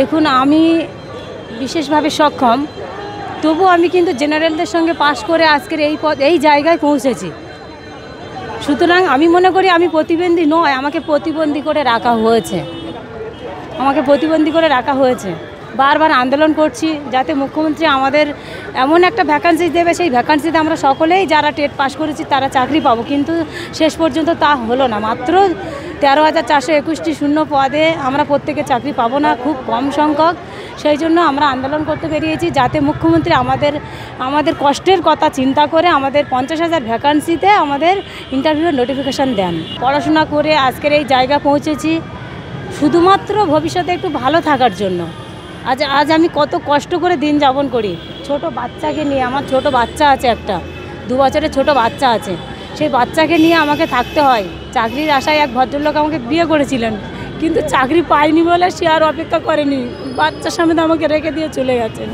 দেখুন, আমি বিশেষভাবে সক্ষম, তবু আমি কিন্তু জেনারেলদের সঙ্গে পাশ করে আজকের এই জায়গায় পৌঁছেছি। সুতরাং আমি মনে করি আমি প্রতিবন্ধী নয়, আমাকে প্রতিবন্ধী করে রাখা হয়েছে। বারবার আন্দোলন করছি যাতে মুখ্যমন্ত্রী আমাদের এমন একটা ভ্যাকান্সি দেবে, সেই ভ্যাকান্সিতে আমরা সকলেই যারা টেট পাস করেছি তারা চাকরি পাবো, কিন্তু শেষ পর্যন্ত তা হলো না। মাত্র 13,421টি শূন্য পদে আমরা প্রত্যেকে চাকরি পাবো না, খুব কম সংখ্যক। সেই জন্য আমরা আন্দোলন করতে বেরিয়েছি যাতে মুখ্যমন্ত্রী আমাদের কষ্টের কথা চিন্তা করে আমাদের 50,000 ভ্যাকান্সিতে আমাদের ইন্টারভিউর নোটিফিকেশান দেন। পড়াশোনা করে আজকের এই জায়গা পৌঁছেছি শুধুমাত্র ভবিষ্যতে একটু ভালো থাকার জন্য। আজ আমি কত কষ্ট করে দিন যাপন করি ছোট বাচ্চাকে নিয়ে। আমার ছোট বাচ্চা আছে, একটা 2 বছরের ছোট বাচ্চা আছে, সেই বাচ্চাকে নিয়ে আমাকে থাকতে হয়। চাকরির আশায় এক ভদ্রলোক আমাকে বিয়ে করেছিলেন, কিন্তু চাকরি পাইনি বলে সে আর অপেক্ষা করেনি, বাচ্চার সামনে আমাকে রেখে দিয়ে চলে গেছেন।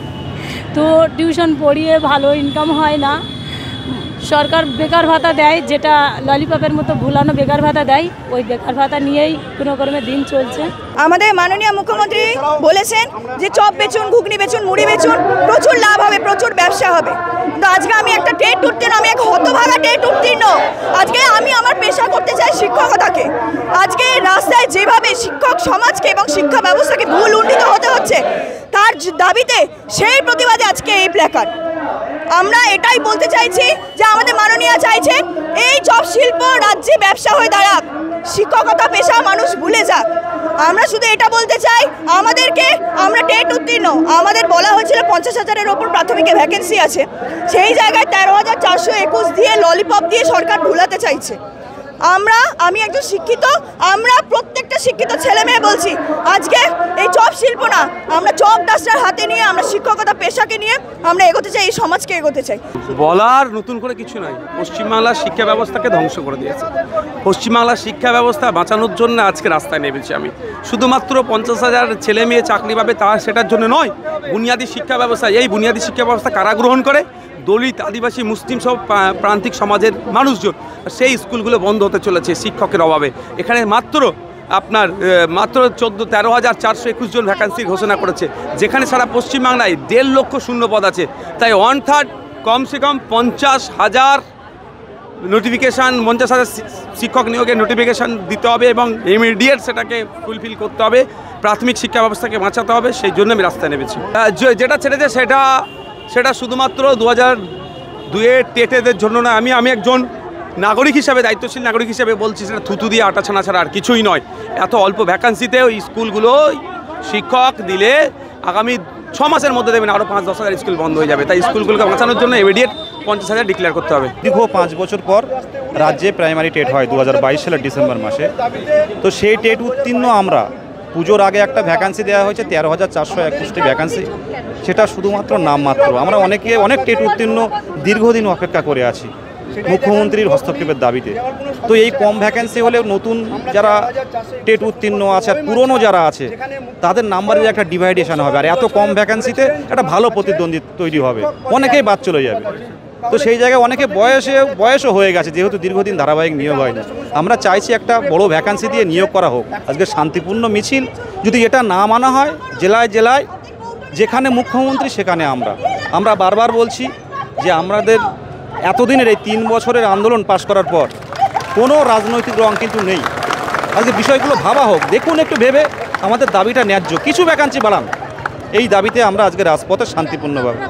তো টিউশন পড়িয়ে ভালো ইনকাম হয় না। সরকার বেকার ভাতা দেয়, যেটা ললিপপের মতো ভুলানো বেকার ভাতা দেয়, ওই বেকার ভাতা নিয়েই কোনো ক্রমে দিন চলছে। আমাদের মাননীয় মুখ্যমন্ত্রী বলেছেন যে চপ বেচুন, ঘুগনি বেচুন, মুড়ি বেচুন, প্রচুর লাভ হবে, প্রচুর ব্যবসা হবে। কিন্তু আজকে আমি একটা টেট উত্তীর্ণ, আমি এক হতভাগা টেট উত্তীর্ণ। আজকে আমি আমার পেশা করতে চাই শিক্ষকতাকে। আজকে রাস্তায় যেভাবে শিক্ষক সমাজকে এবং শিক্ষা ব্যবস্থাকে ভুল উন্নীত হতে হচ্ছে, তার দাবিতে সেই প্রতিবাদে আজকে এই প্ল্যাকার্ড। আমরা এটাই বলতে চাইছি যে আমাদের মাননীয় চাইছেন এই চপ শিল্প রাজ্যে ব্যবসা হয়ে দাঁড়াক, শিক্ষকতা পেশা মানুষ ভুলে যাক। আমরা শুধু এটা বলতে চাই, আমরা টেট উত্তীর্ণ, আমাদের বলা হয়েছিল 50,000-এর ওপর প্রাথমিকে ভ্যাকেন্সি আছে, সেই জায়গায় 13,421 দিয়ে ললিপপ দিয়ে সরকার ভুলাতে চাইছে। আমি একজন শিক্ষিত, আমরা প্রত্যেকটা শিক্ষিত ছেলে মেয়ে বলছি, আজকে এই চপ শিল্প না, আমরা চপ ডাস্টার হাতে নিয়ে আমরা শিক্ষকতা পেশাকে নিয়ে আমরা এগোতে চাই, এই সমাজকে এগোতে চাই। বলার নতুন করে কিছু নয়, পশ্চিমবাংলার শিক্ষা ব্যবস্থাকে ধ্বংস করে দিয়েছে। পশ্চিমবাংলার শিক্ষা ব্যবস্থা বাঁচানোর জন্য আজকে রাস্তায় নেমেছি আমি। শুধুমাত্র 50,000 ছেলে মেয়ে চাকরি পাবে সেটার জন্য নয়, বুনিয়াদী শিক্ষা ব্যবস্থা, এই বুনিয়াদী শিক্ষা ব্যবস্থা কারা গ্রহণ করে? দলিত, আদিবাসী, মুসলিম সব প্রান্তিক সমাজের মানুষজন। সেই স্কুলগুলো বন্ধ হতে চলেছে শিক্ষকের অভাবে। এখানে মাত্র 13,421 জন ভ্যাকান্সি ঘোষণা করেছে, যেখানে সারা পশ্চিমবাংলায় 1.5 লক্ষ শূন্য পদ আছে। তাই 1/3 কমসে কম 50,000 নোটিফিকেশান, 50,000 শিক্ষক নিয়োগের নোটিফিকেশান দিতে হবে এবং ইমিডিয়েট সেটাকে ফুলফিল করতে হবে। প্রাথমিক শিক্ষা ব্যবস্থাকে বাঁচাতে হবে, সেই জন্য আমি রাস্তায় নেমেছি। যেটা ছেড়েছে সেটা শুধুমাত্র 2002-এর টেটেদের জন্য না। আমি একজন নাগরিক হিসাবে, দায়িত্বশীল নাগরিক হিসাবে বলছি, সেটা থুতু দিয়ে আটা ছানা ছাড়া আর কিছুই নয়। এত অল্প ভ্যাকান্সিতে ওই স্কুলগুলো শিক্ষক দিলে আগামী 6 মাসের মধ্যে দেবেন আরও 5-10 হাজার স্কুল বন্ধ হয়ে যাবে। তাই স্কুলগুলোকে বাঁচানোর জন্য ইমিডিয়েট 50,000 ডিক্লেয়ার করতে হবে। দীর্ঘ 5 বছর পর রাজ্যে প্রাইমারি টেট হয় 2022 সালের ডিসেম্বর মাসে। তো সেই টেট উত্তীর্ণ আমরা, পুজোর আগে একটা ভ্যাকান্সি দেওয়া হয়েছে 13,421টি ভ্যাকান্সি, সেটা শুধুমাত্র নামমাত্র। আমরা অনেক টেট উত্তীর্ণ দীর্ঘদিন অপেক্ষা করে আছি মুখ্যমন্ত্রীর হস্তক্ষেপের দাবিতে। তো এই কম ভ্যাকেন্সি হলে নতুন যারা টেট উত্তীর্ণ আছে আর পুরনো যারা আছে তাদের নাম্বারের একটা ডিভাইডেশন হবে, আর এত কম ভ্যাকেন্সিতে একটা ভালো প্রতিদ্বন্দ্বী তৈরি হবে, অনেকেই বাদ চলে যাবে। তো সেই জায়গায় অনেকে বয়সও হয়ে গেছে, যেহেতু দীর্ঘদিন ধারাবাহিক নিয়োগ হয় না। আমরা চাইছি একটা বড় ভ্যাকান্সি দিয়ে নিয়োগ করা হোক। আজকে শান্তিপূর্ণ মিছিল, যদি এটা না মানা হয়, জেলায় জেলায় যেখানে মুখ্যমন্ত্রী সেখানে আমরা বারবার বলছি যে আমাদের এতদিনের এই 3 বছরের আন্দোলন পাশ করার পর কোনো রাজনৈতিক রং কিন্তু নেই। আজকে বিষয়গুলো ভাবা হোক, দেখুন একটু ভেবে আমাদের দাবিটা ন্যায্য, কিছু ভ্যাকান্সি বাড়ান। এই দাবিতে আমরা আজকে রাজপথে শান্তিপূর্ণভাবে।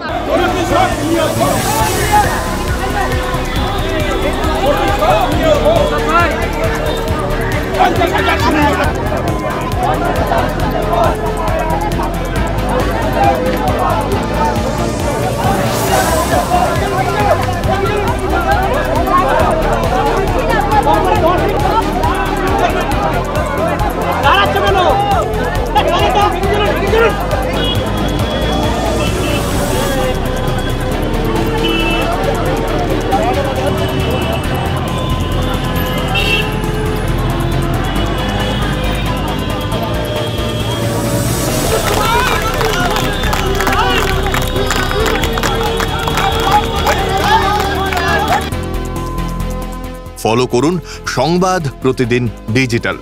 ফলো করুন সংবাদ প্রতিদিন ডিজিটাল।